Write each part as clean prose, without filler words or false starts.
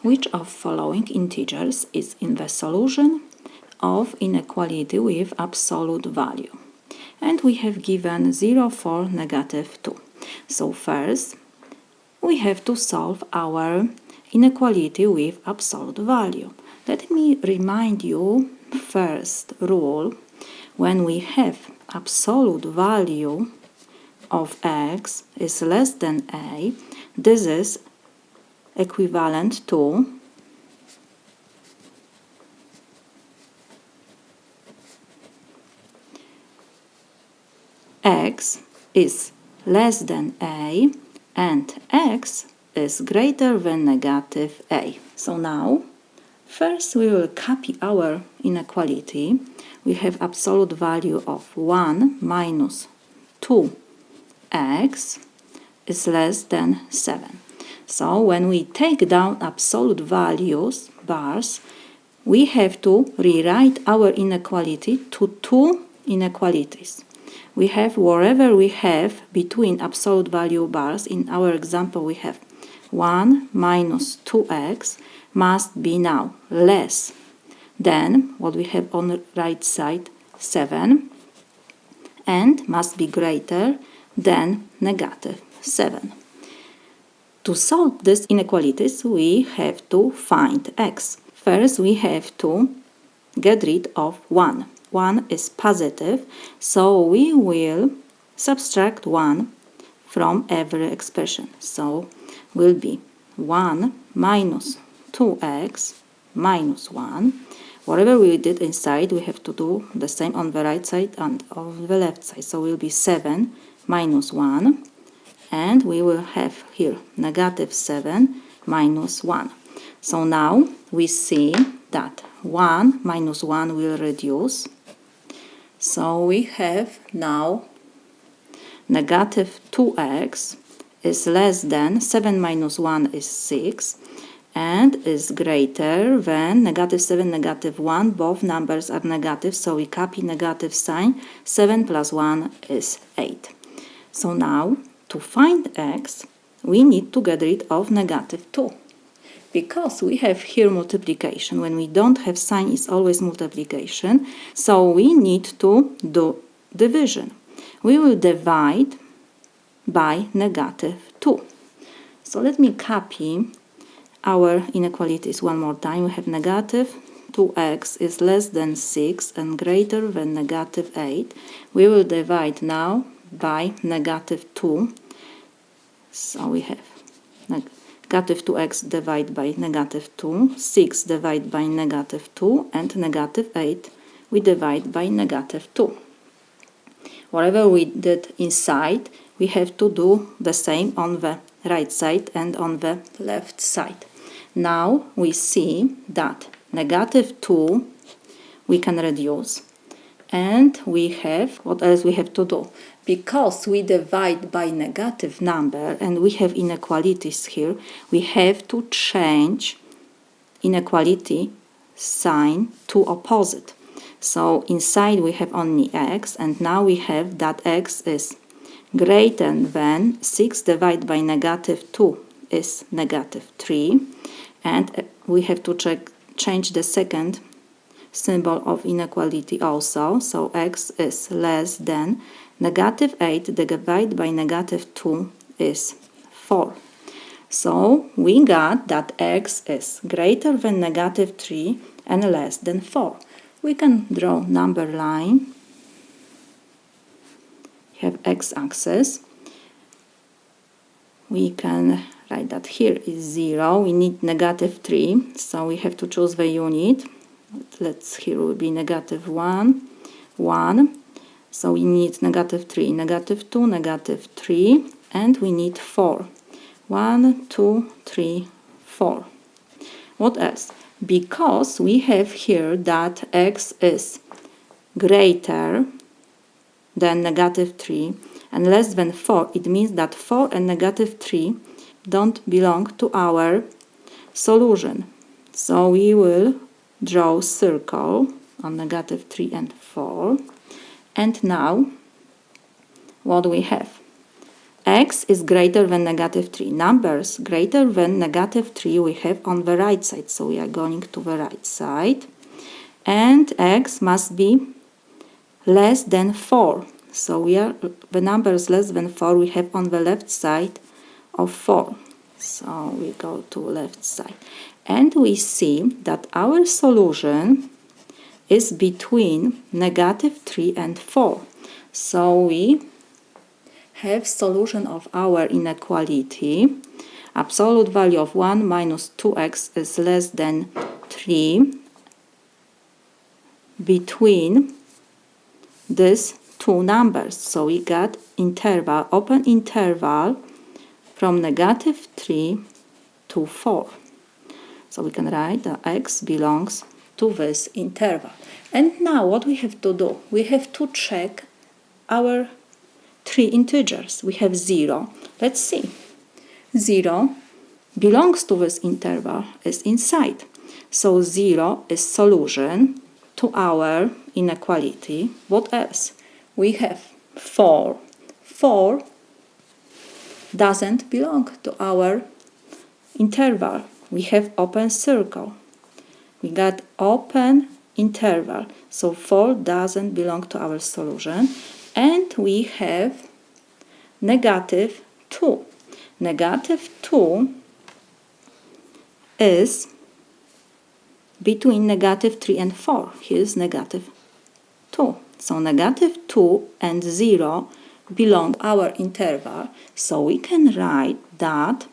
which of following integers is in the solution of inequality with absolute value? And we have given 0, 4, negative 2. So first, we have to solve our inequality with absolute value. Let me remind you first rule. When we have absolute value of x is less than a, this is equivalent to x is less than a and x is greater than negative a. So now, first we will copy our inequality. We have absolute value of 1 minus 2x is less than 7. So when we take down absolute values, bars, we have to rewrite our inequality to two inequalities. We have wherever we have between absolute value bars, in our example we have 1 minus 2x must be now less than what we have on the right side 7 and must be greater than negative 7. To solve these inequalities, we have to find x. First, we have to get rid of 1. 1 is positive, so we will subtract 1 from every expression. So, will be 1 minus 2x minus 1. Whatever we did inside, we have to do the same on the right side and on the left side. So, will be 7 minus 1. And we will have here negative 7 minus 1. So now we see that 1 minus 1 will reduce. So we have now negative 2x is less than 7 minus 1 is 6 and is greater than negative 7, negative 1. Both numbers are negative, so we copy negative sign. 7 plus 1 is 8. So now, to find x, we need to get rid of negative 2. Because we have here multiplication, when we don't have sign, it's always multiplication. So we need to do division. We will divide by negative 2. So let me copy our inequalities one more time. We have negative 2x is less than 6 and greater than negative 8. We will divide now by negative 2. So we have negative 2x divided by negative 2, 6 divided by negative 2, and negative 8 we divide by negative 2. Whatever we did inside, we have to do the same on the right side and on the left side. Now we see that negative 2 we can reduce. And we have, what else we have to do? Because we divide by negative number and we have inequalities here, we have to change inequality sign to opposite. So inside we have only x, and now we have that x is greater than 6 divided by negative 2 is negative 3. And we have to change the second symbol of inequality also. So x is less than negative 8 divided by negative 2 is 4. So we got that x is greater than negative 3 and less than 4. We can draw number line. We have x-axis. We can write that here is 0. We need negative 3, so we have to choose the unit. Here will be negative 1, 1. So we need negative 3, negative 2, negative 3, and we need 4. 1, 2, 3, 4. What else? Because we have here that x is greater than negative 3 and less than 4, it means that 4 and negative 3 don't belong to our solution. So we will draw circle on negative 3 and 4. And now, what we have? x is greater than negative 3. Numbers greater than negative 3 we have on the right side, so we are going to the right side. And x must be less than 4. So the numbers less than 4 we have on the left side of 4. So we go to left side. And we see that our solution is between negative 3 and 4. So we have solution of our inequality. Absolute value of 1 minus 2x is less than 3 between these two numbers. So we got interval, open interval from negative 3 to 4. So we can write that x belongs to this interval. And now what we have to do? We have to check our three integers. We have 0. Let's see. 0 belongs to this interval, is inside. So 0 is solution to our inequality. What else? We have 4. 4 doesn't belong to our interval. We have open circle. We got open interval. So 4 doesn't belong to our solution. And we have negative 2. Negative 2 is between negative 3 and 4. Here's negative 2. So negative 2 and 0 belong to our interval. So we can write that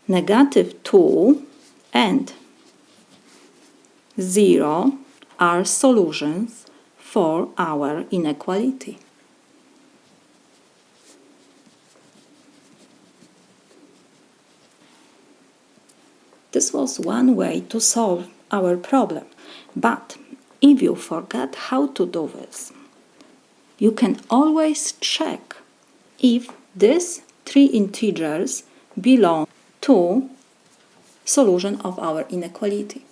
negative 2 and 0 are solutions for our inequality. This was one way to solve our problem. But if you forgot how to do this, you can always check if these three integers belong to solution of our inequality.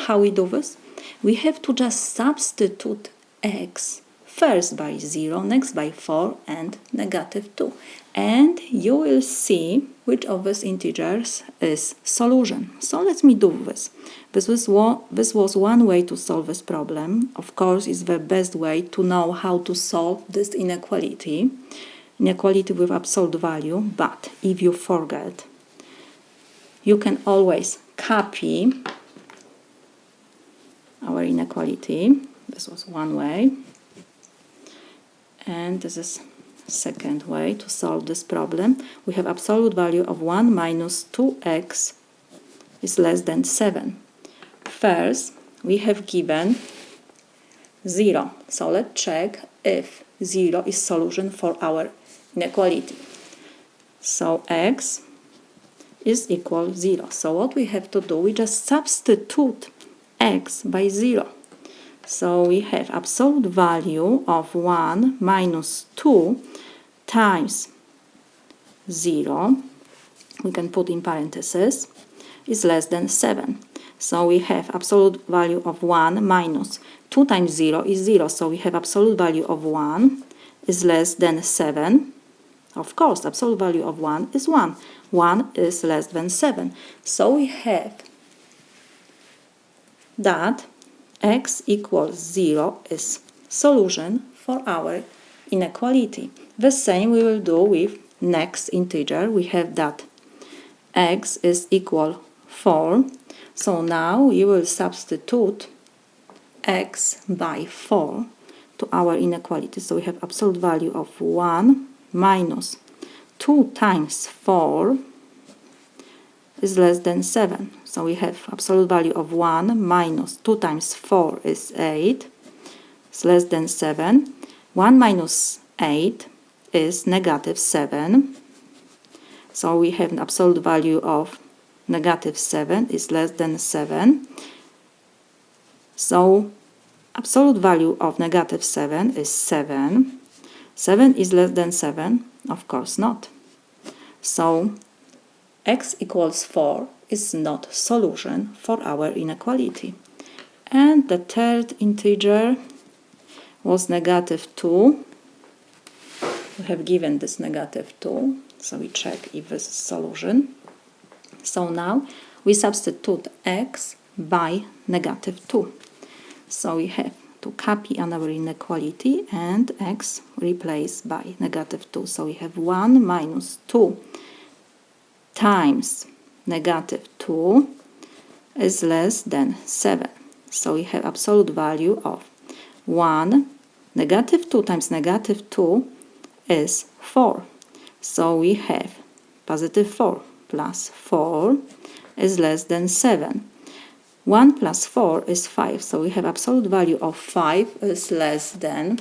How we do this? We have to just substitute x first by 0, next by 4 and negative 2. And you will see which of these integers is solution. So let me do this. This was one way to solve this problem. Of course, it's the best way to know how to solve this inequality with absolute value. But if you forget, you can always copy our inequality. This was one way. And this is second way to solve this problem. We have absolute value of 1 minus 2x is less than 7. First, we have given 0. So let's check if 0 is solution for our inequality. So x is equal 0. So what we have to do, we just substitute x by 0. So we have absolute value of 1 minus 2 times 0, we can put in parentheses, is less than 7. So we have absolute value of 1 minus 2 times 0 is 0. So we have absolute value of 1 is less than 7. Of course, absolute value of 1 is 1. 1 is less than 7. So we have that x equals 0 is solution for our inequality. The same we will do with next integer. We have that x is equal 4. So now we will substitute x by 4 to our inequality. So we have absolute value of 1 minus 2 times 4 is less than 7. So we have absolute value of 1 minus 2 times 4 is 8. It's less than 7. 1 minus 8 is negative 7. So we have an absolute value of negative 7 is less than 7. So absolute value of negative 7 is 7. 7 is less than 7? Of course not. So x equals 4 is not solution for our inequality. And the third integer was negative 2. We have given this negative 2. So we check if this is solution. So now we substitute x by -2. So we have to copy another inequality and x replaced by -2. So we have 1 minus 2 times -2 is less than 7. So we have absolute value of 1. -2 times -2 is 4. So we have +4 plus 4 is less than 7. 1 plus 4 is 5. So we have absolute value of 5 is less than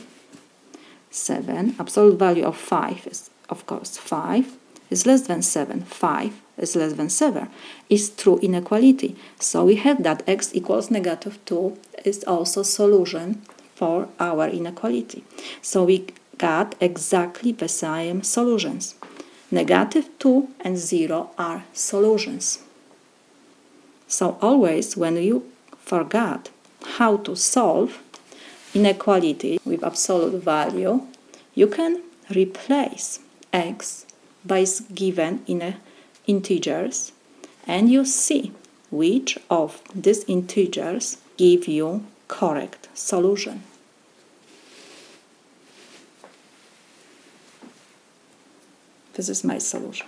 7. Absolute value of 5 is, of course, 5 is less than 7. 5 is less than 7 is true inequality. So we have that x equals -2 is also solution for our inequality. So we got exactly the same solutions. -2 and 0 are solutions. So always when you forgot how to solve inequality with absolute value, you can replace x by given integers, and you see which of these integers give you correct solution. This is my solution.